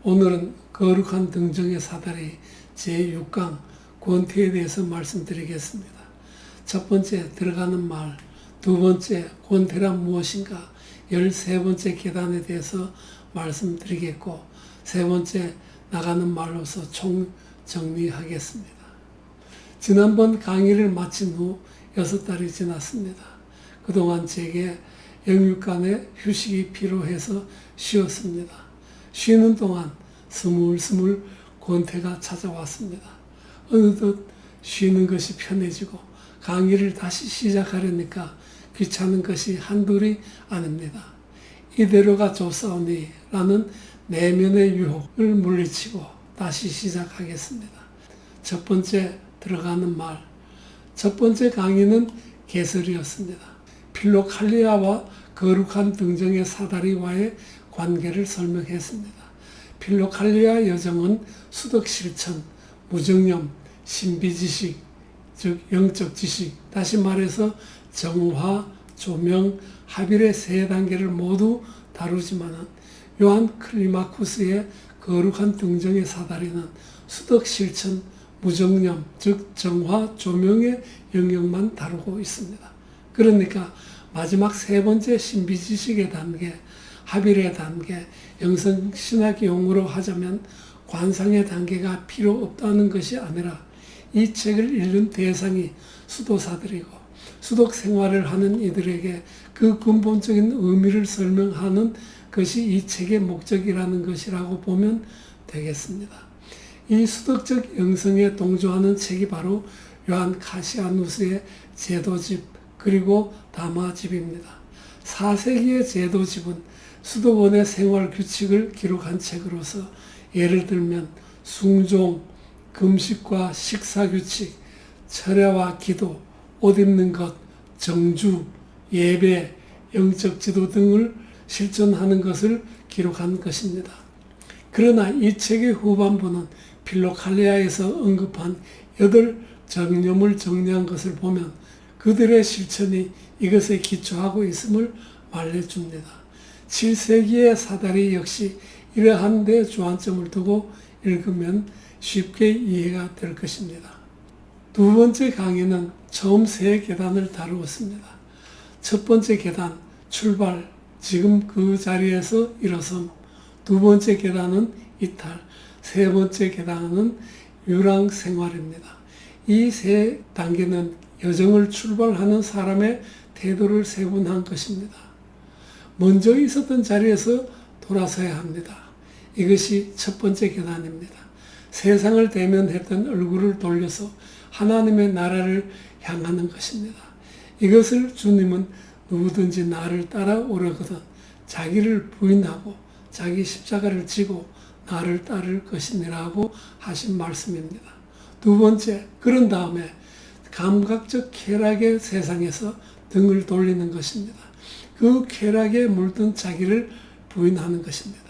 오늘은 거룩한 등정의 사다리 제6강 권태에 대해서 말씀드리겠습니다. 첫 번째, 들어가는 말. 두 번째, 권태란 무엇인가. 13번째 계단에 대해서 말씀드리겠고, 세 번째, 나가는 말로서 총정리하겠습니다. 지난번 강의를 마친 후 6달이 지났습니다. 그동안 제게 영육간의 휴식이 필요해서 쉬었습니다. 쉬는 동안 스물스물 권태가 찾아왔습니다. 어느덧 쉬는 것이 편해지고 강의를 다시 시작하려니까 귀찮은 것이 한둘이 아닙니다. 이대로가 좋사오니 라는 내면의 유혹을 물리치고 다시 시작하겠습니다. 첫 번째, 들어가는 말. 첫 번째 강의는 개설이었습니다. 필로칼리아와 거룩한 등정의 사다리와의 관계를 설명했습니다. 필로칼리아 여정은 수덕 실천, 무정념, 신비지식, 즉 영적 지식, 다시 말해서 정화, 조명, 합일의 세 단계를 모두 다루지만은 요한 클리마쿠스의 거룩한 등정의 사다리는 수덕 실천, 무정념, 즉 정화, 조명의 영역만 다루고 있습니다. 그러니까 마지막 세 번째 신비지식의 단계, 합일의 단계, 영성신학 용어로 하자면 관상의 단계가 필요 없다는 것이 아니라 이 책을 읽는 대상이 수도사들이고 수독 생활을 하는 이들에게 그 근본적인 의미를 설명하는 것이 이 책의 목적이라는 것이라고 보면 되겠습니다. 이 수덕적 영성에 동조하는 책이 바로 요한 카시아누스의 제도집 그리고 담화집입니다. 4세기의 제도집은 수도원의 생활 규칙을 기록한 책으로서 예를 들면 숭종, 금식과 식사 규칙, 철야와 기도, 옷 입는 것, 정주, 예배, 영적 지도 등을 실천하는 것을 기록한 것입니다. 그러나 이 책의 후반부는 필로칼리아에서 언급한 8정념을 정리한 것을 보면 그들의 실천이 이것에 기초하고 있음을 말해줍니다. 7세기의 사다리 역시 이러한 데 주안점을 두고 읽으면 쉽게 이해가 될 것입니다. 두 번째 강의는 처음 세 계단을 다루었습니다. 첫 번째 계단, 출발, 지금 그 자리에서 일어섬. 두 번째 계단은 이탈, 세 번째 계단은 유랑 생활입니다. 이 세 단계는 여정을 출발하는 사람의 태도를 세분한 것입니다. 먼저 있었던 자리에서 돌아서야 합니다. 이것이 첫 번째 계단입니다. 세상을 대면했던 얼굴을 돌려서 하나님의 나라를 향하는 것입니다. 이것을 주님은 누구든지 나를 따라오려거든 자기를 부인하고 자기 십자가를 지고 나를 따를 것이니라고 하신 말씀입니다. 두 번째, 그런 다음에 감각적 쾌락의 세상에서 등을 돌리는 것입니다. 그 쾌락에 물든 자기를 부인하는 것입니다.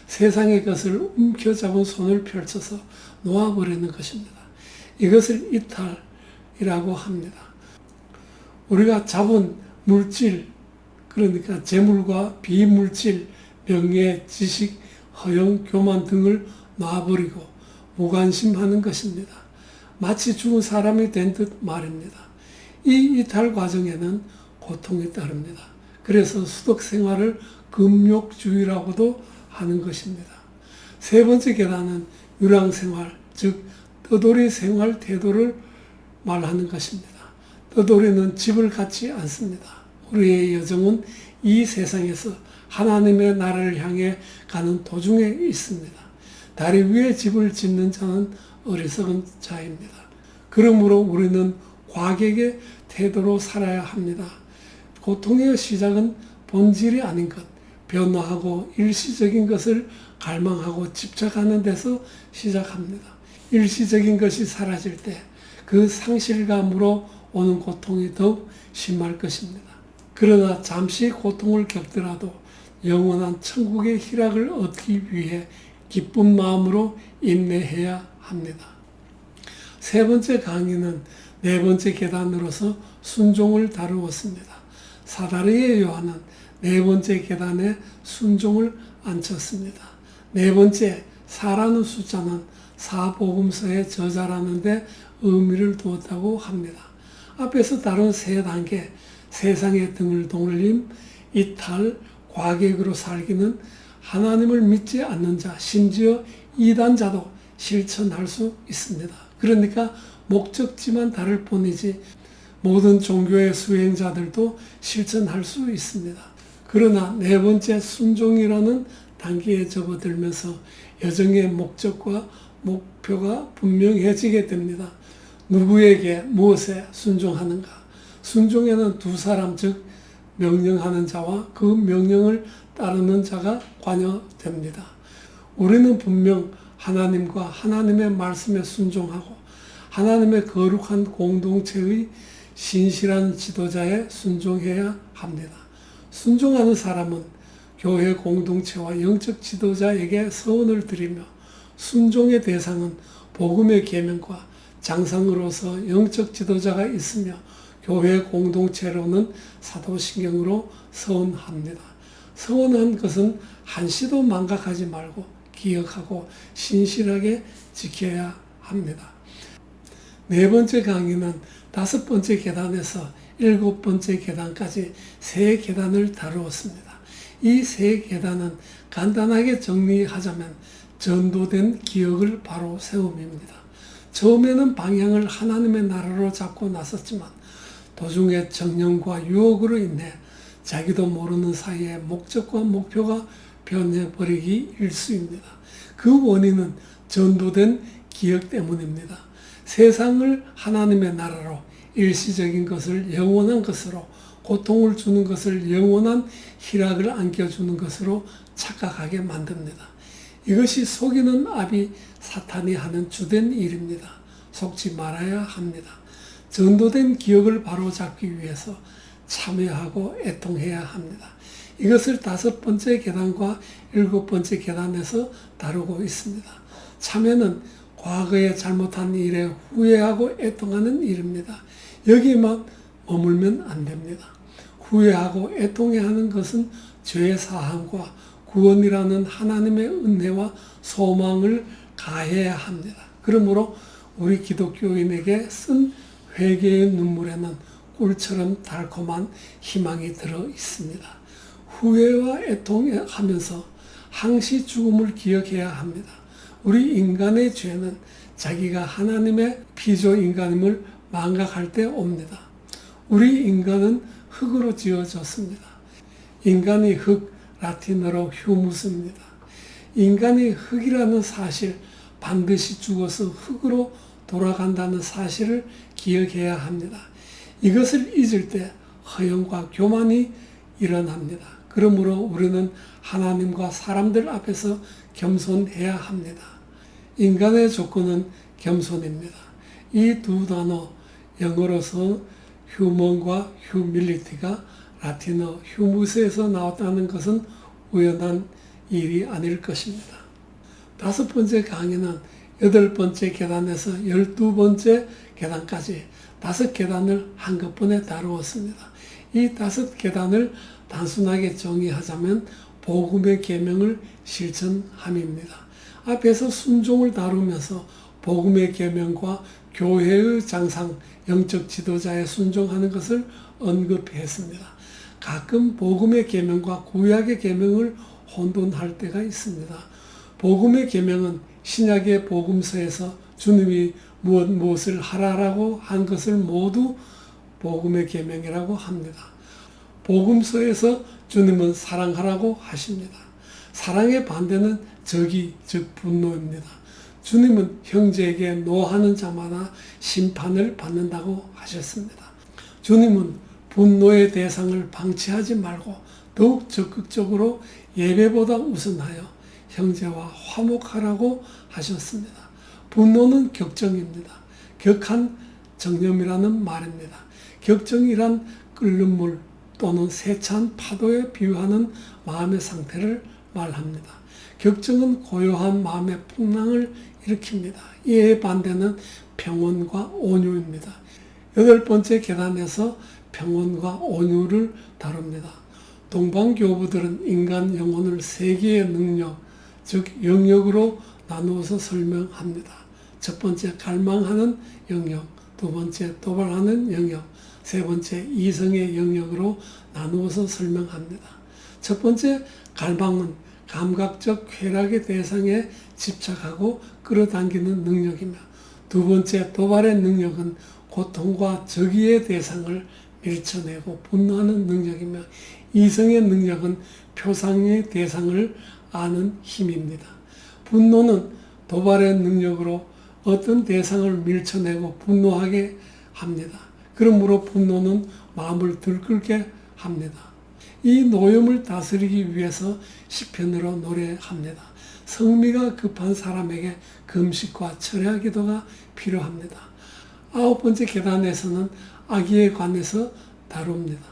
세상의 것을 움켜잡은 손을 펼쳐서 놓아버리는 것입니다. 이것을 이탈이라고 합니다. 우리가 잡은 물질, 그러니까 재물과 비물질, 명예, 지식, 허영, 교만 등을 놔버리고 무관심하는 것입니다. 마치 죽은 사람이 된 듯 말입니다. 이 이탈 과정에는 고통이 따릅니다. 그래서 수덕 생활을 금욕주의라고도 하는 것입니다. 세 번째 계단은 유랑 생활, 즉 떠돌이 생활 태도를 말하는 것입니다. 떠돌이는 집을 갖지 않습니다. 우리의 여정은 이 세상에서 하나님의 나라를 향해 가는 도중에 있습니다. 다리 위에 집을 짓는 자는 어리석은 자입니다. 그러므로 우리는 과객의 태도로 살아야 합니다. 고통의 시작은 본질이 아닌 것, 변화하고 일시적인 것을 갈망하고 집착하는 데서 시작합니다. 일시적인 것이 사라질 때 그 상실감으로 오는 고통이 더욱 심할 것입니다. 그러나 잠시 고통을 겪더라도 영원한 천국의 희락을 얻기 위해 기쁜 마음으로 인내해야 합니다. 세 번째 강의는 네 번째 계단으로서 순종을 다루었습니다. 사다리의 요한은 네 번째 계단에 순종을 앉혔습니다. 네 번째, 4라는 숫자는 사복음서의 저자라는 데 의미를 두었다고 합니다. 앞에서 다룬 3단계, 세상의 등을 돌림, 이탈, 과객으로 살기는 하나님을 믿지 않는 자, 심지어 이단자도 실천할 수 있습니다. 그러니까 목적지만 다를 뿐이지 모든 종교의 수행자들도 실천할 수 있습니다. 그러나 4번째 순종이라는 단계에 접어들면서 여정의 목적과 목표가 분명해지게 됩니다. 누구에게 무엇에 순종하는가? 순종에는 2사람, 즉 명령하는 자와 그 명령을 따르는 자가 관여됩니다. 우리는 분명 하나님과 하나님의 말씀에 순종하고 하나님의 거룩한 공동체의 신실한 지도자에 순종해야 합니다. 순종하는 사람은 교회 공동체와 영적 지도자에게 서원을 드리며 순종의 대상은 복음의 계명과 장상으로서 영적 지도자가 있으며 교회 공동체로는 사도신경으로 서원합니다. 서원한 것은 한시도 망각하지 말고 기억하고 신실하게 지켜야 합니다. 4번째 강의는 5번째 계단에서 7번째 계단까지 3계단을 다루었습니다. 이 3계단은 간단하게 정리하자면 전도된 기억을 바로 세움입니다. 처음에는 방향을 하나님의 나라로 잡고 나섰지만 도중에 정령과 유혹으로 인해 자기도 모르는 사이에 목적과 목표가 변해버리기 일쑤입니다. 그 원인은 전도된 기억 때문입니다. 세상을 하나님의 나라로, 일시적인 것을 영원한 것으로, 고통을 주는 것을 영원한 희락을 안겨주는 것으로 착각하게 만듭니다. 이것이 속이는 압이 사탄이 하는 주된 일입니다. 속지 말아야 합니다. 전도된 기억을 바로잡기 위해서 참여하고 애통해야 합니다. 이것을 5번째 계단과 7번째 계단에서 다루고 있습니다. 참여는 과거에 잘못한 일에 후회하고 애통하는 일입니다. 여기에만 머물면 안 됩니다. 후회하고 애통해야 하는 것은 죄의 사함과 구원이라는 하나님의 은혜와 소망을 가해야 합니다. 그러므로 우리 기독교인에게 쓴 회개의 눈물에는 꿀처럼 달콤한 희망이 들어 있습니다. 후회와 애통하면서 항시 죽음을 기억해야 합니다. 우리 인간의 죄는 자기가 하나님의 피조인간임을 망각할 때 옵니다. 우리 인간은 흙으로 지어졌습니다. 인간이 흙, 라틴어로 휴무스입니다. 인간이 흙이라는 사실, 반드시 죽어서 흙으로 돌아간다는 사실을 기억해야 합니다. 이것을 잊을 때 허영과 교만이 일어납니다. 그러므로 우리는 하나님과 사람들 앞에서 겸손해야 합니다. 인간의 조건은 겸손입니다. 이 2 단어, 영어로서 휴먼과 휴밀리티가 라틴어 휴무스에서 나왔다는 것은 우연한 일이 아닐 것입니다. 5번째 강의는 8번째 계단에서 12번째 계단까지 5계단을 한꺼번에 다루었습니다. 이 5계단을 단순하게 정의하자면 복음의 계명을 실천함입니다. 앞에서 순종을 다루면서 복음의 계명과 교회의 장상, 영적 지도자에 순종하는 것을 언급했습니다. 가끔 복음의 계명과 구약의 계명을 혼돈할 때가 있습니다. 복음의 계명은 신약의 복음서에서 주님이 무엇을 하라라고 한 것을 모두 복음의 계명이라고 합니다. 복음서에서 주님은 사랑하라고 하십니다. 사랑의 반대는 적이, 즉 분노입니다. 주님은 형제에게 노하는 자마다 심판을 받는다고 하셨습니다. 주님은 분노의 대상을 방치하지 말고 더욱 적극적으로 예배보다 우선하여 형제와 화목하라고 하셨습니다. 분노는 격정입니다. 격한 정념이라는 말입니다. 격정이란 끓는 물 또는 세찬 파도에 비유하는 마음의 상태를 말합니다. 격정은 고요한 마음의 풍랑을 일으킵니다. 이에 반대는 평온과 온유입니다. 8번째 계단에서 평온과 온유를 다룹니다. 동방교부들은 인간 영혼을 세계의 능력, 즉 영역으로 나누어서 설명합니다. 첫 번째, 갈망하는 영역, 두 번째, 도발하는 영역, 세 번째, 이성의 영역으로 나누어서 설명합니다. 첫 번째, 갈망은 감각적 쾌락의 대상에 집착하고 끌어당기는 능력이며, 두 번째, 도발의 능력은 고통과 적의의 대상을 밀쳐내고 분노하는 능력이며, 이성의 능력은 표상의 대상을 아는 힘입니다. 분노는 도발의 능력으로 어떤 대상을 밀쳐내고 분노하게 합니다. 그러므로 분노는 마음을 들끓게 합니다. 이 노염을 다스리기 위해서 시편으로 노래합니다. 성미가 급한 사람에게 금식과 철야 기도가 필요합니다. 아홉 번째 계단에서는 악의에 관해서 다룹니다.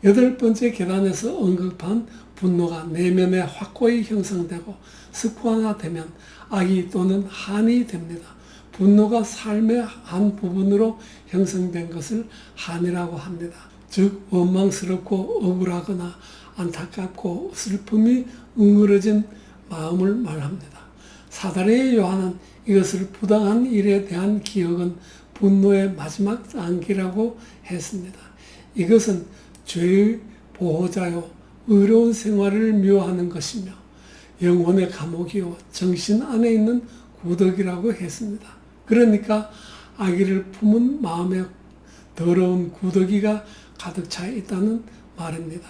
여덟 번째 계단에서 언급한 분노가 내면에 확고히 형성되고 습관화되면 악의 또는 한이 됩니다. 분노가 삶의 한 부분으로 형성된 것을 한이라고 합니다. 즉 원망스럽고 억울하거나 안타깝고 슬픔이 응어러진 마음을 말합니다. 사다리의 요한은 이것을 부당한 일에 대한 기억은 분노의 마지막 단계라고 했습니다. 이것은 죄의 보호자요 의로운 생활을 미워하는 것이며 영혼의 감옥이요 정신 안에 있는 구덕이라고 했습니다. 그러니까 악의를 품은 마음에 더러운 구더기가 가득 차 있다는 말입니다.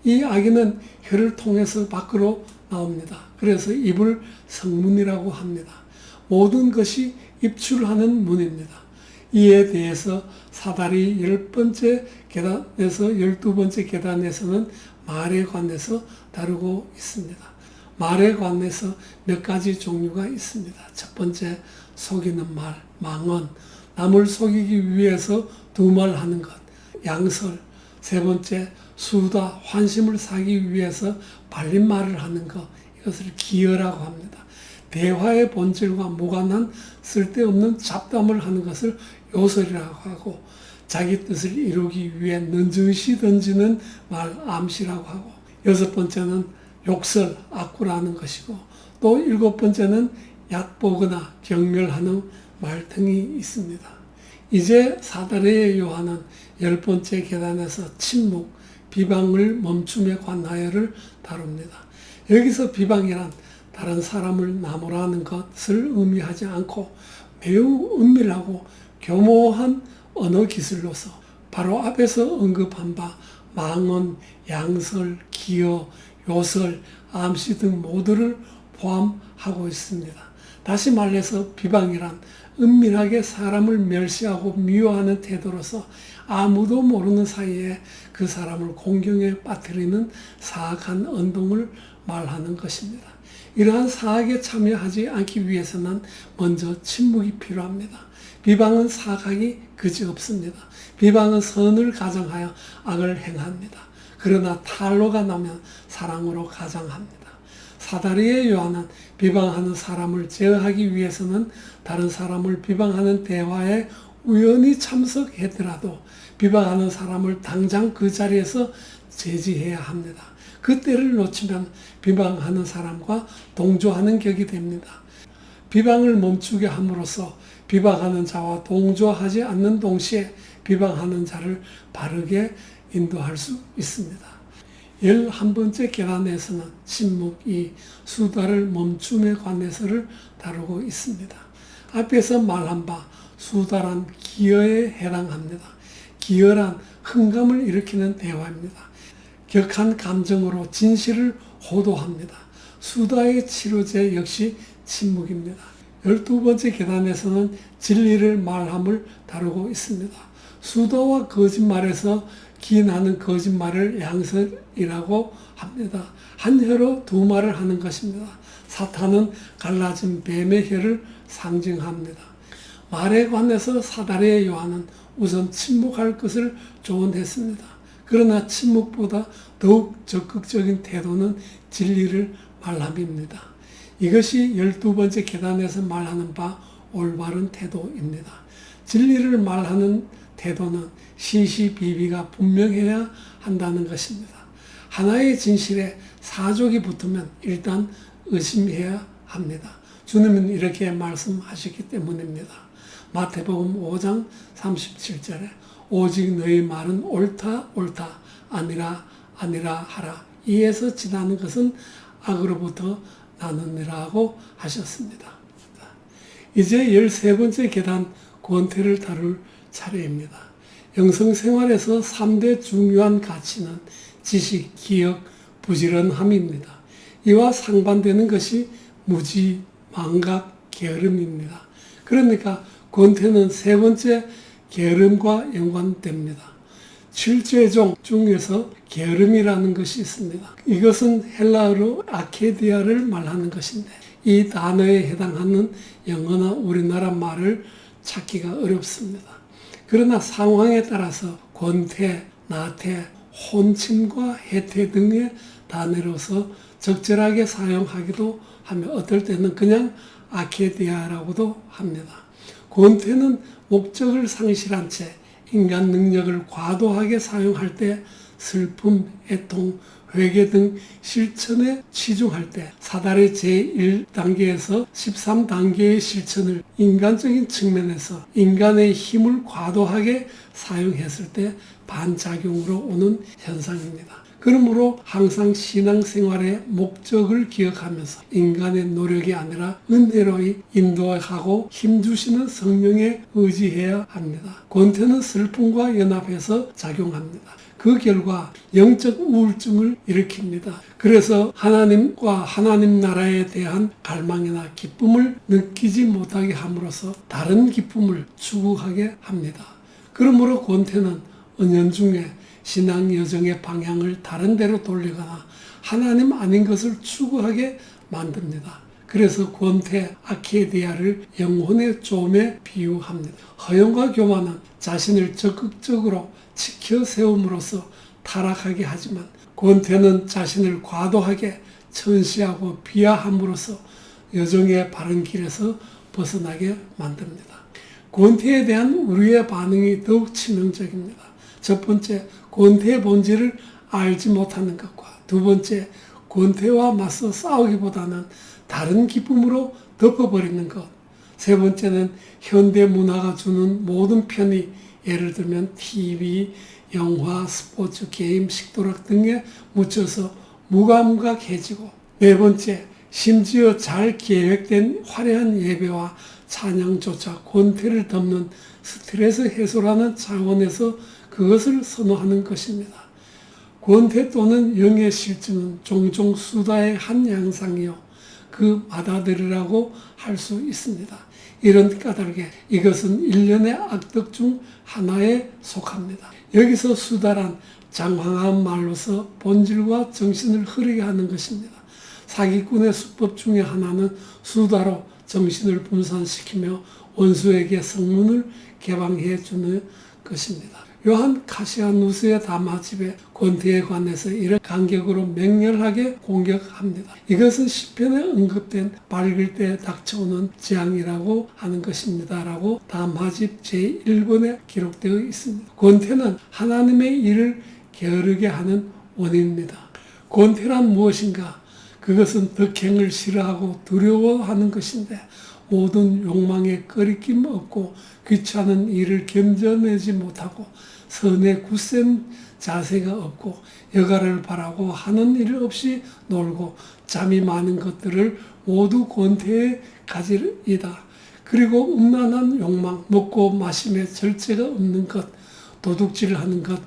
이 악의는 혀를 통해서 밖으로 나옵니다. 그래서 입을 성문이라고 합니다. 모든 것이 입출하는 문입니다. 이에 대해서 사다리 10번째 계단에서 12번째 계단에서는 말에 관해서 다루고 있습니다. 말에 관해서 몇 가지 종류가 있습니다. 첫 번째, 속이는 말, 망언, 남을 속이기 위해서 두말하는 것, 양설. 세 번째, 수다, 환심을 사기 위해서 발린 말을 하는 것, 이것을 기어라고 합니다. 대화의 본질과 무관한 쓸데없는 잡담을 하는 것을 요설이라고 하고, 자기 뜻을 이루기 위해 넌지시 던지는 말, 암시라고 하고, 여섯 번째는 욕설, 악구라는 것이고, 또 일곱 번째는 얕보거나 경멸하는 말 등이 있습니다. 이제 사다리의 요한은 10번째 계단에서 침묵, 비방을 멈춤에 관하여를 다룹니다. 여기서 비방이란 다른 사람을 나무라는 것을 의미하지 않고 매우 은밀하고 교모한 언어 기술로서 바로 앞에서 언급한 바 망언, 양설, 기어, 요설, 암시 등 모두를 포함하고 있습니다. 다시 말해서 비방이란 은밀하게 사람을 멸시하고 미워하는 태도로서 아무도 모르는 사이에 그 사람을 공경에 빠뜨리는 사악한 언동을 말하는 것입니다. 이러한 사악에 참여하지 않기 위해서는 먼저 침묵이 필요합니다. 비방은 사악하기 그지없습니다. 비방은 선을 가정하여 악을 행합니다. 그러나 탄로가 나면 사랑으로 가장합니다. 사다리의 요한은 비방하는 사람을 제어하기 위해서는 다른 사람을 비방하는 대화에 우연히 참석했더라도 비방하는 사람을 당장 그 자리에서 제지해야 합니다. 그 때를 놓치면 비방하는 사람과 동조하는 격이 됩니다. 비방을 멈추게 함으로써 비방하는 자와 동조하지 않는 동시에 비방하는 자를 바르게 인도할 수 있습니다. 11번째 계단에서는 침묵이 수다를 멈춤에 관해서를 다루고 있습니다. 앞에서 말한 바 수다란 기어에 해당합니다. 기어란 흥감을 일으키는 대화입니다. 격한 감정으로 진실을 호도합니다. 수다의 치료제 역시 침묵입니다. 12번째 계단에서는 진리를 말함을 다루고 있습니다. 수다와 거짓말에서 기인하는 거짓말을 양설이라고 합니다. 한 혀로 두 말을 하는 것입니다. 사탄은 갈라진 뱀의 혀를 상징합니다. 말에 관해서 사다리의 요한은 우선 침묵할 것을 조언했습니다. 그러나 침묵보다 더욱 적극적인 태도는 진리를 말함입니다. 이것이 12번째 계단에서 말하는 바 올바른 태도입니다. 진리를 말하는 태도는 시시비비가 분명해야 한다는 것입니다. 하나의 진실에 사족이 붙으면 일단 의심해야 합니다. 주님은 이렇게 말씀하셨기 때문입니다. 마태복음 5장 37절에 오직 너희 말은 옳다 옳다 아니라 아니라 하라. 이에서 지나는 것은 악으로부터 나느니라고 하셨습니다. 이제 13번째 계단 권태를 다룰 차례입니다. 영성생활에서 3대 중요한 가치는 지식, 기억, 부지런함입니다. 이와 상반되는 것이 무지, 망각, 게으름입니다. 그러니까 권태는 세 번째 게으름과 연관됩니다. 7죄종 중에서 게으름이라는 것이 있습니다. 이것은 헬라어로 아케디아를 말하는 것인데 이 단어에 해당하는 영어나 우리나라 말을 찾기가 어렵습니다. 그러나 상황에 따라서 권태, 나태, 혼침과 해태 등의 단어로서 적절하게 사용하기도 하며 어떨 때는 그냥 아케디아라고도 합니다. 권태는 목적을 상실한 채 인간 능력을 과도하게 사용할 때 슬픔, 애통, 회개 등 실천에 치중할 때 사달의 제1단계에서 13단계의 실천을 인간적인 측면에서 인간의 힘을 과도하게 사용했을 때 반작용으로 오는 현상입니다. 그러므로 항상 신앙생활의 목적을 기억하면서 인간의 노력이 아니라 은혜로 인도하고 힘주시는 성령에 의지해야 합니다. 권태는 슬픔과 연합해서 작용합니다. 그 결과 영적 우울증을 일으킵니다. 그래서 하나님과 하나님 나라에 대한 갈망이나 기쁨을 느끼지 못하게 함으로써 다른 기쁨을 추구하게 합니다. 그러므로 권태는 은연중에 신앙 여정의 방향을 다른 데로 돌리거나 하나님 아닌 것을 추구하게 만듭니다. 그래서 권태 아케디아를 영혼의 좀에 비유합니다. 허영과 교만은 자신을 적극적으로 지켜 세움으로써 타락하게 하지만 권태는 자신을 과도하게 천시하고 비하함으로써 여정의 바른 길에서 벗어나게 만듭니다. 권태에 대한 우리의 반응이 더욱 치명적입니다. 첫 번째, 권태의 본질을 알지 못하는 것과 두 번째, 권태와 맞서 싸우기보다는 다른 기쁨으로 덮어버리는 것. 세 번째는 현대 문화가 주는 모든 편의, 예를 들면 TV, 영화, 스포츠, 게임, 식도락 등에 묻혀서 무감각해지고 네 번째, 심지어 잘 계획된 화려한 예배와 찬양조차 권태를 덮는 스트레스 해소라는 차원에서 그것을 선호하는 것입니다. 권태 또는 영의 실증은 종종 수다의 한 양상이요 그 맏아들이라고 할 수 있습니다. 이런 까닭에 이것은 일련의 악덕 중 하나에 속합니다. 여기서 수다란 장황한 말로서 본질과 정신을 흐리게 하는 것입니다. 사기꾼의 수법 중에 하나는 수다로 정신을 분산시키며 원수에게 성문을 개방해 주는 것입니다. 요한 카시아누스의 담화집에 권태에 관해서 이를 간격으로 맹렬하게 공격합니다. 이것은 시편에 언급된 밝을 때 닥쳐오는 재앙이라고 하는 것입니다. 라고 담화집 제1권에 기록되어 있습니다. 권태는 하나님의 일을 게으르게 하는 원인입니다. 권태란 무엇인가? 그것은 덕행을 싫어하고 두려워하는 것인데 모든 욕망에 꺼리낌 없고 귀찮은 일을 견뎌내지 못하고 선에 굳센 자세가 없고 여가를 바라고 하는 일 없이 놀고 잠이 많은 것들을 모두 권태에 가지이다. 그리고 음란한 욕망, 먹고 마심에 절제가 없는 것, 도둑질하는 것,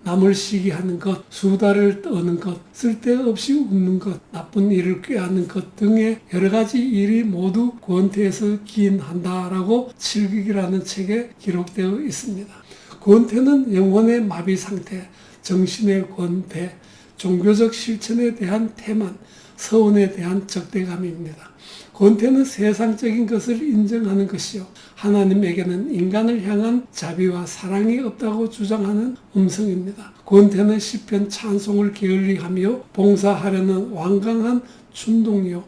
남을 시기하는 것, 수다를 떠는 것, 쓸데없이 웃는 것, 나쁜 일을 꾀하는 것 등의 여러 가지 일이 모두 권태에서 기인한다라고 칠극이라는 책에 기록되어 있습니다. 권태는 영혼의 마비 상태, 정신의 권태, 종교적 실천에 대한 태만, 서원에 대한 적대감입니다. 권태는 세상적인 것을 인정하는 것이요 하나님에게는 인간을 향한 자비와 사랑이 없다고 주장하는 음성입니다. 권태는 시편 찬송을 게을리하며 봉사하려는 완강한 충동이요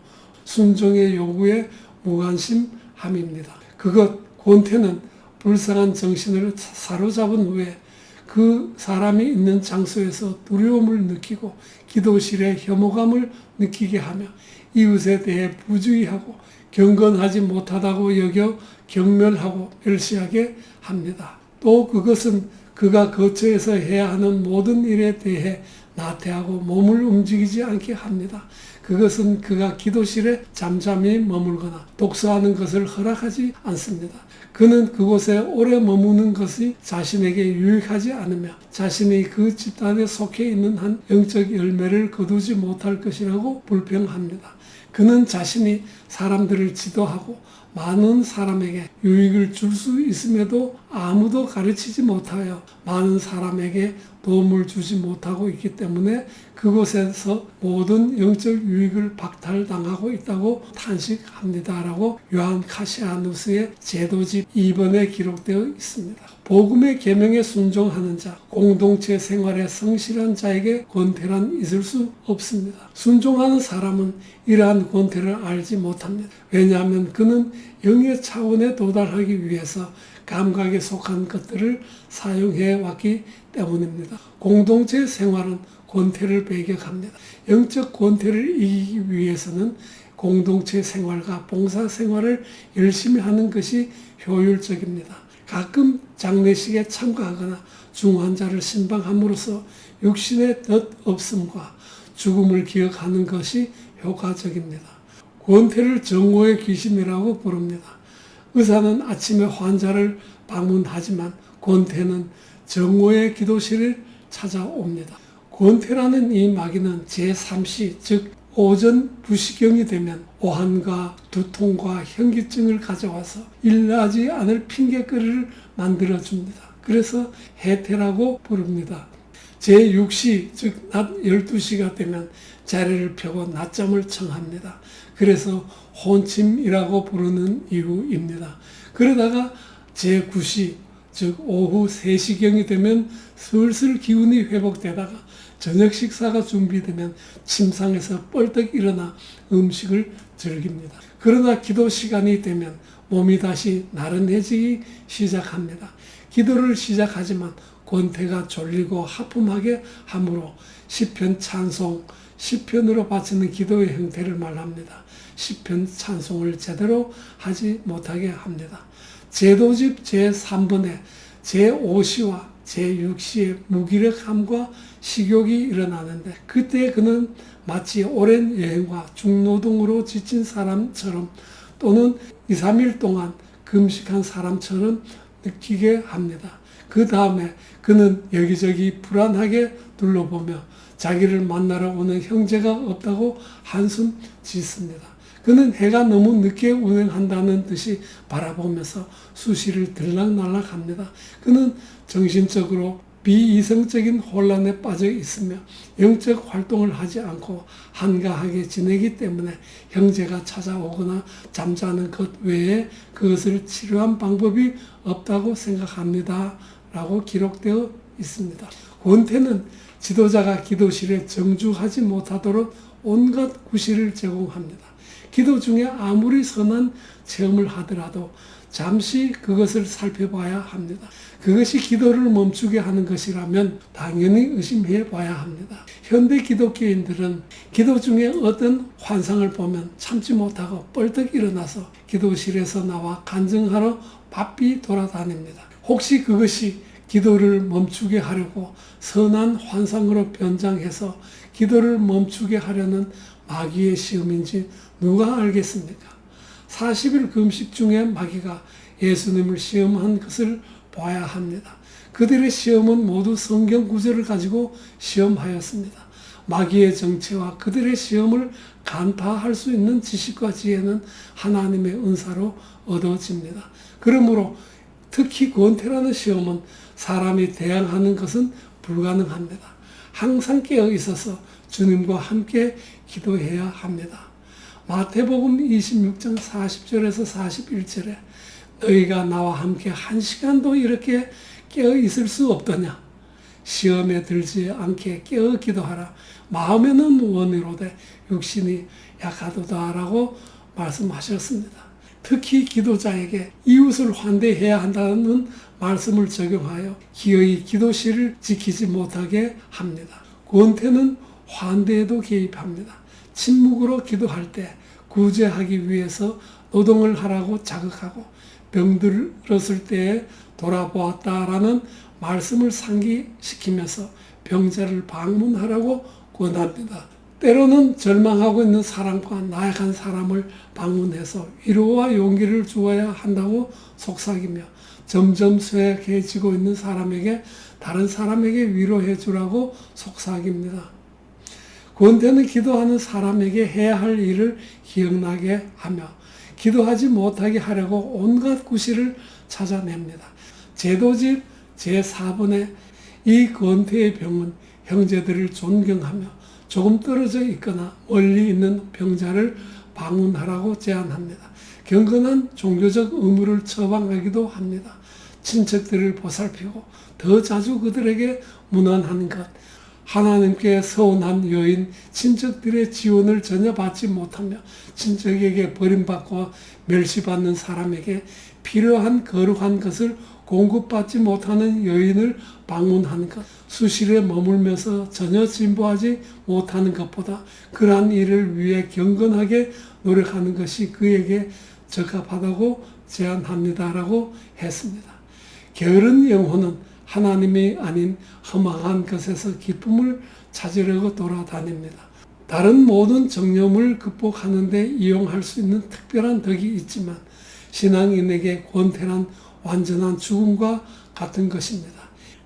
순종의 요구에 무관심함입니다. 권태는 불쌍한 정신을 사로잡은 후에 그 사람이 있는 장소에서 두려움을 느끼고 기도실에 혐오감을 느끼게 하며 이웃에 대해 부주의하고 경건하지 못하다고 여겨 경멸하고 멸시하게 합니다. 또 그것은 그가 거처에서 해야 하는 모든 일에 대해 나태하고 몸을 움직이지 않게 합니다. 그것은 그가 기도실에 잠잠히 머물거나 독서하는 것을 허락하지 않습니다. 그는 그곳에 오래 머무는 것이 자신에게 유익하지 않으며 자신이 그 집단에 속해 있는 한 영적 열매를 거두지 못할 것이라고 불평합니다. 그는 자신이 사람들을 지도하고 많은 사람에게 유익을 줄 수 있음에도 아무도 가르치지 못하여 많은 사람에게 도움을 주지 못하고 있기 때문에 그곳에서 모든 영적 유익을 박탈당하고 있다고 탄식합니다라고 요한 카시아누스의 제도집 2번에 기록되어 있습니다. 복음의 계명에 순종하는 자, 공동체 생활에 성실한 자에게 권태란 있을 수 없습니다. 순종하는 사람은 이러한 권태를 알지 못합니다. 왜냐하면 그는 영의 차원에 도달하기 위해서 감각에 속한 것들을 사용해 왔기 때문입니다. 공동체 생활은 권태를 배격합니다. 영적 권태를 이기기 위해서는 공동체 생활과 봉사 생활을 열심히 하는 것이 효율적입니다. 가끔 장례식에 참가하거나 중환자를 신방함으로써 육신의 덧없음과 죽음을 기억하는 것이 효과적입니다. 권태를 정오의 귀신이라고 부릅니다. 의사는 아침에 환자를 방문하지만 권태는 정오의 기도실을 찾아옵니다. 권태라는 이 마귀는 제3시 즉 오전 부시경이 되면 오한과 두통과 현기증을 가져와서 일하지 않을 핑계거리를 만들어줍니다. 그래서 해태라고 부릅니다. 제6시 즉 낮 12시가 되면 자리를 펴고 낮잠을 청합니다. 그래서 혼침이라고 부르는 이유입니다. 그러다가 제9시 즉 오후 3시경이 되면 슬슬 기운이 회복되다가 저녁 식사가 준비되면 침상에서 뻘떡 일어나 음식을 즐깁니다. 그러나 기도 시간이 되면 몸이 다시 나른해지기 시작합니다. 기도를 시작하지만 권태가 졸리고 하품하게 하므로 시편 찬송, 시편으로 바치는 기도의 형태를 말합니다. 시편 찬송을 제대로 하지 못하게 합니다. 제도집 제3번에 제5시와 제6시에 무기력함과 식욕이 일어나는데 그때 그는 마치 오랜 여행과 중노동으로 지친 사람처럼 또는 2, 3일 동안 금식한 사람처럼 느끼게 합니다. 그 다음에 그는 여기저기 불안하게 둘러보며 자기를 만나러 오는 형제가 없다고 한숨 짓습니다. 그는 해가 너무 늦게 운행한다는 듯이 바라보면서 수시를 들락날락합니다. 그는 정신적으로 비이성적인 혼란에 빠져 있으며 영적 활동을 하지 않고 한가하게 지내기 때문에 형제가 찾아오거나 잠자는 것 외에 그것을 치료한 방법이 없다고 생각합니다. 라고 기록되어 있습니다. 권태는 지도자가 기도실에 정주하지 못하도록 온갖 구실을 제공합니다. 기도 중에 아무리 선한 체험을 하더라도 잠시 그것을 살펴봐야 합니다. 그것이 기도를 멈추게 하는 것이라면 당연히 의심해 봐야 합니다. 현대 기독교인들은 기도 중에 어떤 환상을 보면 참지 못하고 뻘떡 일어나서 기도실에서 나와 간증하러 바삐 돌아다닙니다. 혹시 그것이 기도를 멈추게 하려고 선한 환상으로 변장해서 기도를 멈추게 하려는 마귀의 시험인지 누가 알겠습니까? 40일 금식 중에 마귀가 예수님을 시험한 것을 봐야 합니다. 그들의 시험은 모두 성경 구절을 가지고 시험하였습니다. 마귀의 정체와 그들의 시험을 간파할 수 있는 지식과 지혜는 하나님의 은사로 얻어집니다. 그러므로 특히 권태라는 시험은 사람이 대항하는 것은 불가능합니다. 항상 깨어 있어서 주님과 함께 기도해야 합니다. 마태복음 26장 40절에서 41절에 너희가 나와 함께 1시간도 이렇게 깨어 있을 수 없더냐. 시험에 들지 않게 깨어 기도하라. 마음에는 원이로되 육신이 약하도다라고 말씀하셨습니다. 특히 기도자에게 이웃을 환대해야 한다는 말씀을 적용하여 기어이 기도실을 지키지 못하게 합니다. 권태는 환대에도 개입합니다. 침묵으로 기도할 때 구제하기 위해서 노동을 하라고 자극하고 병들었을 때에 돌아보았다라는 말씀을 상기시키면서 병자를 방문하라고 권합니다. 때로는 절망하고 있는 사람과 나약한 사람을 방문해서 위로와 용기를 주어야 한다고 속삭이며 점점 쇠약해지고 있는 사람에게 다른 사람에게 위로해 주라고 속삭입니다. 권태는 기도하는 사람에게 해야 할 일을 기억나게 하며 기도하지 못하게 하려고 온갖 구실을 찾아냅니다. 제도집 제4번에 이 권태의 병은 형제들을 존경하며 조금 떨어져 있거나 멀리 있는 병자를 방문하라고 제안합니다. 경건한 종교적 의무를 처방하기도 합니다. 친척들을 보살피고 더 자주 그들에게 문안하는 것, 하나님께 서운한 여인, 친척들의 지원을 전혀 받지 못하며 친척에게 버림받고 멸시받는 사람에게 필요한 거룩한 것을 공급받지 못하는 여인을 방문하는 것, 수실에 머물면서 전혀 진보하지 못하는 것보다 그러한 일을 위해 경건하게 노력하는 것이 그에게 적합하다고 제안합니다라고 했습니다. 게으른 영혼은 하나님이 아닌 험악한 것에서 기쁨을 찾으려고 돌아다닙니다. 다른 모든 정념을 극복하는 데 이용할 수 있는 특별한 덕이 있지만 신앙인에게 권태란 완전한 죽음과 같은 것입니다.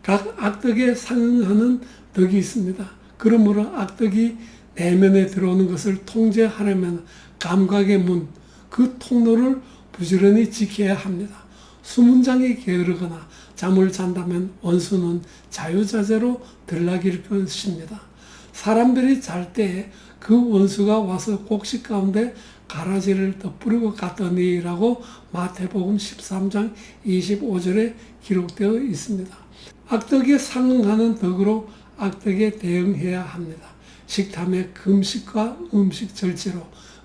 각 악덕에 상응하는 덕이 있습니다. 그러므로 악덕이 내면에 들어오는 것을 통제하려면 감각의 문, 그 통로를 부지런히 지켜야 합니다. 수문장이 게으르거나 잠을 잔다면 원수는 자유자재로 들락일 것입니다. 사람들이 잘 때에 그 원수가 와서 곡식 가운데 가라지를 덧뿌리고 갔더니라고 마태복음 13장 25절에 기록되어 있습니다. 악덕에 상응하는 덕으로 악덕에 대응해야 합니다. 식탐의 금식과 음식 절제로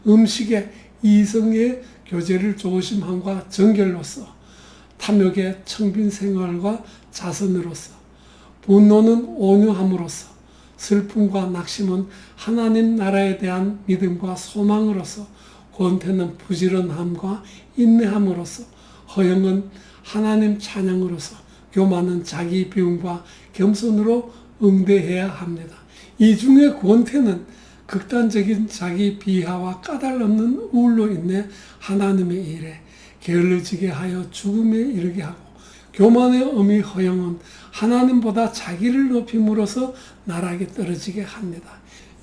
음식의 이성의 교제를 조심함과 정결로서 탐욕의 청빈 생활과 자선으로서 분노는 온유함으로써 슬픔과 낙심은 하나님 나라에 대한 믿음과 소망으로서 권태는 부지런함과 인내함으로써 허영은 하나님 찬양으로서 교만은 자기 비움과 겸손으로 응대해야 합니다. 이 중에 권태는 극단적인 자기 비하와 까닭 없는 우울로 인해 하나님의 일에 게을러지게 하여 죽음에 이르게 하고 교만의 의미 허영은 하나님보다 자기를 높임으로써 나락에 떨어지게 합니다.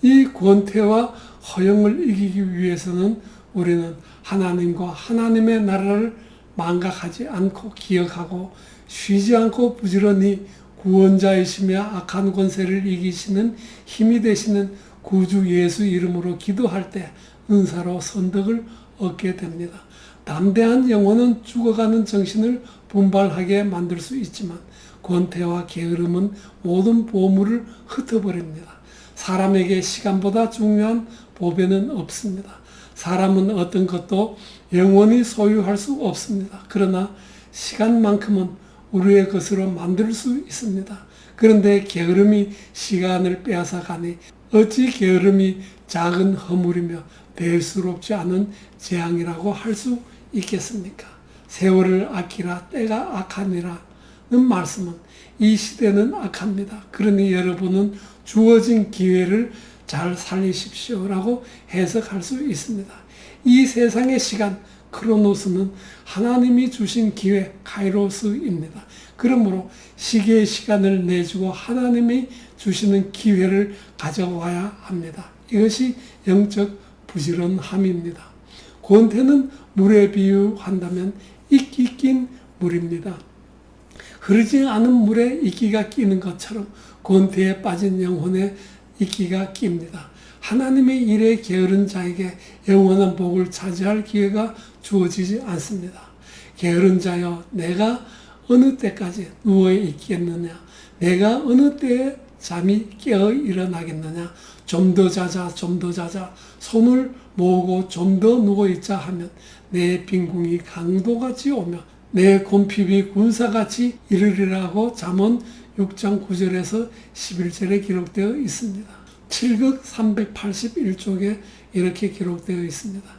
이 권태와 허영을 이기기 위해서는 우리는 하나님과 하나님의 나라를 망각하지 않고 기억하고 쉬지 않고 부지런히 구원자이시며 악한 권세를 이기시는 힘이 되시는 구주 예수 이름으로 기도할 때 은사로 선덕을 얻게 됩니다. 담대한 영혼은 죽어가는 정신을 분발하게 만들 수 있지만 권태와 게으름은 모든 보물을 흩어버립니다. 사람에게 시간보다 중요한 보배는 없습니다. 사람은 어떤 것도 영원히 소유할 수 없습니다. 그러나 시간만큼은 우리의 것으로 만들 수 있습니다. 그런데 게으름이 시간을 빼앗아가니 어찌 게으름이 작은 허물이며 대수롭지 않은 재앙이라고 할 수 있겠습니까? 세월을 아끼라 때가 악하니라는 말씀은 이 시대는 악합니다. 그러니 여러분은 주어진 기회를 잘 살리십시오라고 해석할 수 있습니다. 이 세상의 시간 크로노스는 하나님이 주신 기회 카이로스입니다. 그러므로 시계의 시간을 내주고 하나님이 주시는 기회를 가져와야 합니다. 이것이 영적 부지런함입니다. 권태는 물에 비유한다면 이끼 낀 물입니다. 흐르지 않은 물에 이끼가 끼는 것처럼 권태에 빠진 영혼에 이끼가 낍니다. 하나님의 일에 게으른 자에게 영원한 복을 차지할 기회가 주어지지 않습니다. 게으른 자여, 내가 어느 때까지 누워 있겠느냐? 내가 어느 때에 잠이 깨어 일어나겠느냐? 좀 더 자자, 좀 더 자자. 손을 모으고 좀 더 누워있자 하면 내 빈궁이 강도같이 오며 내 곰핍이 군사같이 이르리라고 잠언 6장 9절에서 11절에 기록되어 있습니다. 7극 381쪽에 이렇게 기록되어 있습니다.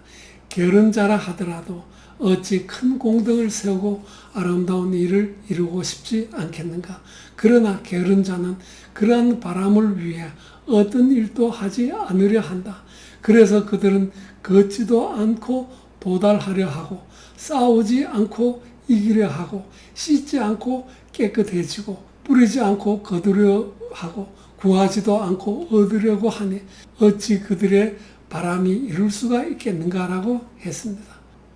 게으른 자라 하더라도 어찌 큰 공덕을 세우고 아름다운 일을 이루고 싶지 않겠는가. 그러나 게으른 자는 그러한 바람을 위해 어떤 일도 하지 않으려 한다. 그래서 그들은 걷지도 않고 도달하려 하고 싸우지 않고 이기려 하고 씻지 않고 깨끗해지고 뿌리지 않고 거두려 하고 구하지도 않고 얻으려고 하니 어찌 그들의 바람이 이룰 수가 있겠는가라고 했습니다.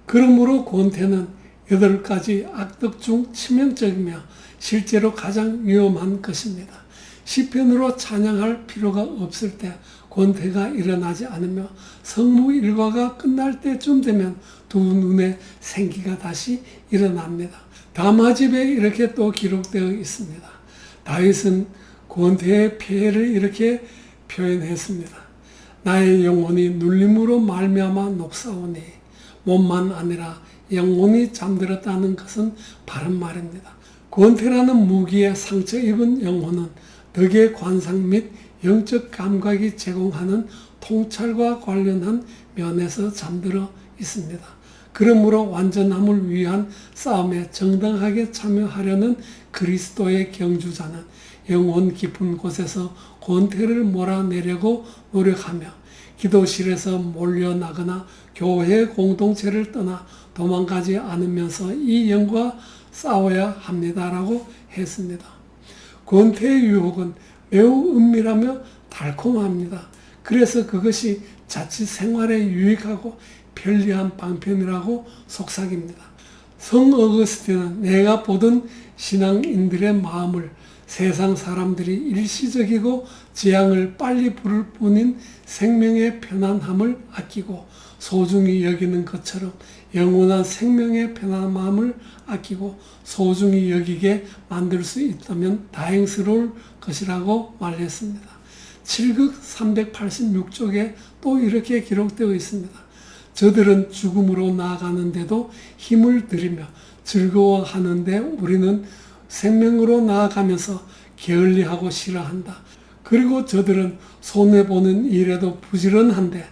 그러므로 권태는 8가지 악덕 중 치명적이며 실제로 가장 위험한 것입니다. 시편으로 찬양할 필요가 없을 때 권태가 일어나지 않으며 성무 일과가 끝날 때쯤 되면 두 눈에 생기가 다시 일어납니다. 다마집에 이렇게 또 기록되어 있습니다. 다윗은 권태의 폐해를 이렇게 표현했습니다. 나의 영혼이 눌림으로 말미암아 녹사오니 몸만 아니라 영혼이 잠들었다는 것은 바른 말입니다. 권태라는 무기에 상처 입은 영혼은 덕의 관상 및 영적 감각이 제공하는 통찰과 관련한 면에서 잠들어 있습니다. 그러므로 완전함을 위한 싸움에 정당하게 참여하려는 그리스도의 경주자는 영혼 깊은 곳에서 권태를 몰아내려고 노력하며 기도실에서 몰려나거나 교회 공동체를 떠나 도망가지 않으면서 이 영과 싸워야 합니다라고 했습니다. 권태의 유혹은 매우 은밀하며 달콤합니다. 그래서 그것이 자칫 생활에 유익하고 편리한 방편이라고 속삭입니다. 성 어거스틴은 내가 보던 신앙인들의 마음을 세상 사람들이 일시적이고 재앙을 빨리 부를 뿐인 생명의 편안함을 아끼고 소중히 여기는 것처럼 영원한 생명의 편안함을 아끼고 소중히 여기게 만들 수 있다면 다행스러울 것이라고 말했습니다. 7극 386쪽에 또 이렇게 기록되어 있습니다. 저들은 죽음으로 나아가는데도 힘을 들이며 즐거워하는데 우리는 생명으로 나아가면서 게을리하고 싫어한다. 그리고 저들은 손해보는 일에도 부지런한데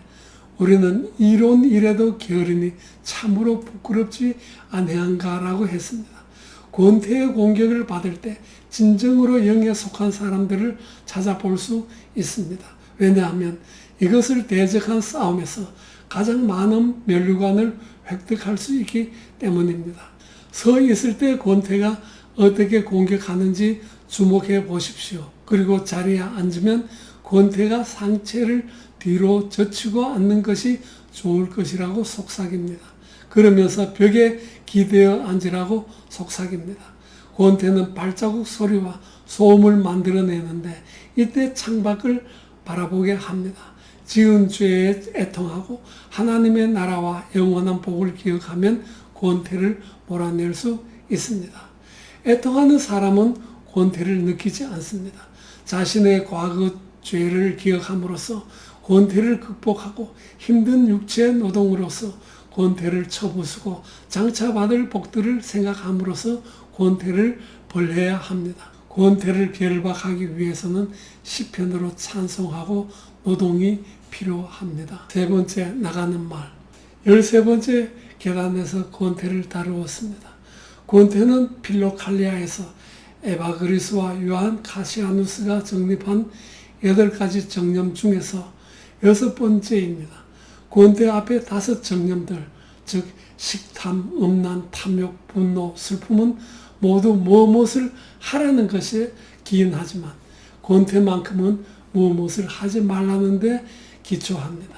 우리는 이로운 일에도 게으르니 참으로 부끄럽지 아니한가라고 했습니다. 권태의 공격을 받을 때 진정으로 영에 속한 사람들을 찾아볼 수 있습니다. 왜냐하면 이것을 대적한 싸움에서 가장 많은 면류관을 획득할 수 있기 때문입니다. 서 있을 때 권태가 어떻게 공격하는지 주목해 보십시오. 그리고 자리에 앉으면 권태가 상체를 뒤로 젖히고 앉는 것이 좋을 것이라고 속삭입니다. 그러면서 벽에 기대어 앉으라고 속삭입니다. 권태는 발자국 소리와 소음을 만들어내는데 이때 창밖을 바라보게 합니다. 지은 죄에 애통하고 하나님의 나라와 영원한 복을 기억하면 권태를 몰아낼 수 있습니다. 애통하는 사람은 권태를 느끼지 않습니다. 자신의 과거 죄를 기억함으로써 권태를 극복하고 힘든 육체 노동으로서 권태를 쳐부수고 장차 받을 복들을 생각함으로써 권태를 벌해야 합니다. 권태를 결박하기 위해서는 시편으로 찬송하고 노동이 필요합니다. 세 번째, 나가는 말. 13번째 계단에서 권태를 다루었습니다. 권태는 필로칼리아에서 에바그리스와 요한 카시아누스가 정립한 8가지 정념 중에서 6번째입니다. 권태 앞에 5 정념들, 즉 식탐, 음란, 탐욕, 분노, 슬픔은 모두 무엇을 하라는 것에 기인하지만 권태만큼은 무엇을 하지 말라는 데 기초합니다.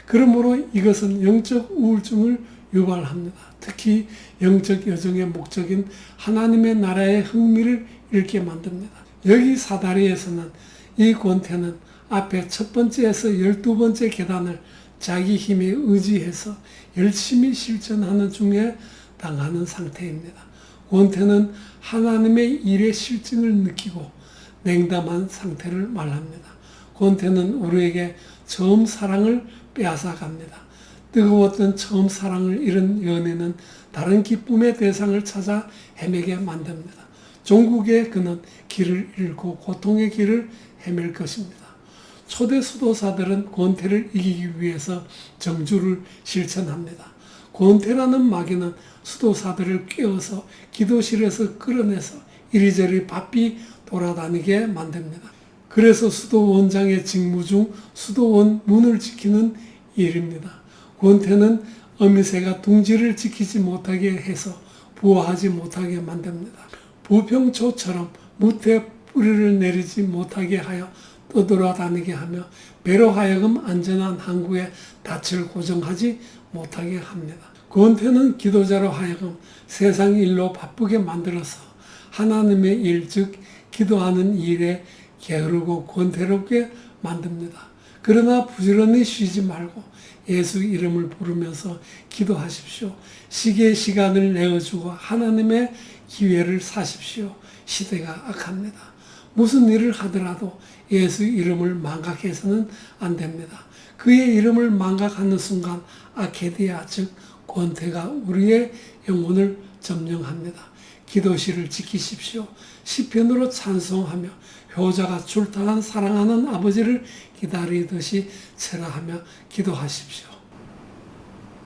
그러므로 이것은 영적 우울증을 유발합니다. 특히 영적 여정의 목적인 하나님의 나라의 흥미를 잃게 만듭니다. 여기 사다리에서는 이 권태는 앞에 첫 번째에서 12번째 계단을 자기 힘에 의지해서 열심히 실천하는 중에 당하는 상태입니다. 권태는 하나님의 일의 실증을 느끼고 냉담한 상태를 말합니다. 권태는 우리에게 처음 사랑을 빼앗아갑니다. 뜨거웠던 처음 사랑을 잃은 연애는 다른 기쁨의 대상을 찾아 헤매게 만듭니다. 종국에 그는 길을 잃고 고통의 길을 헤맬 것입니다. 초대 수도사들은 권태를 이기기 위해서 정주를 실천합니다. 권태라는 마귀는 수도사들을 꿰어서 기도실에서 끌어내서 이리저리 바삐 돌아다니게 만듭니다. 그래서 수도원장의 직무 중 수도원 문을 지키는 일입니다. 권태는 어미새가 둥지를 지키지 못하게 해서 부화하지 못하게 만듭니다. 부평초처럼 무태 뿌리를 내리지 못하게 하여 떠돌아다니게 하며 배로 하여금 안전한 항구에 닻을 고정하지 못하게 합니다. 권태는 기도자로 하여금 세상 일로 바쁘게 만들어서 하나님의 일, 즉 기도하는 일에 게으르고 권태롭게 만듭니다. 그러나 부지런히 쉬지 말고 예수 이름을 부르면서 기도하십시오. 시기의 시간을 내어주고 하나님의 기회를 사십시오. 시대가 악합니다. 무슨 일을 하더라도 예수 이름을 망각해서는 안 됩니다. 그의 이름을 망각하는 순간 아케디아 즉 권태가 우리의 영혼을 점령합니다. 기도실을 지키십시오. 시편으로 찬송하며 효자가 출타한 사랑하는 아버지를 기다리듯이 체라하며 기도하십시오.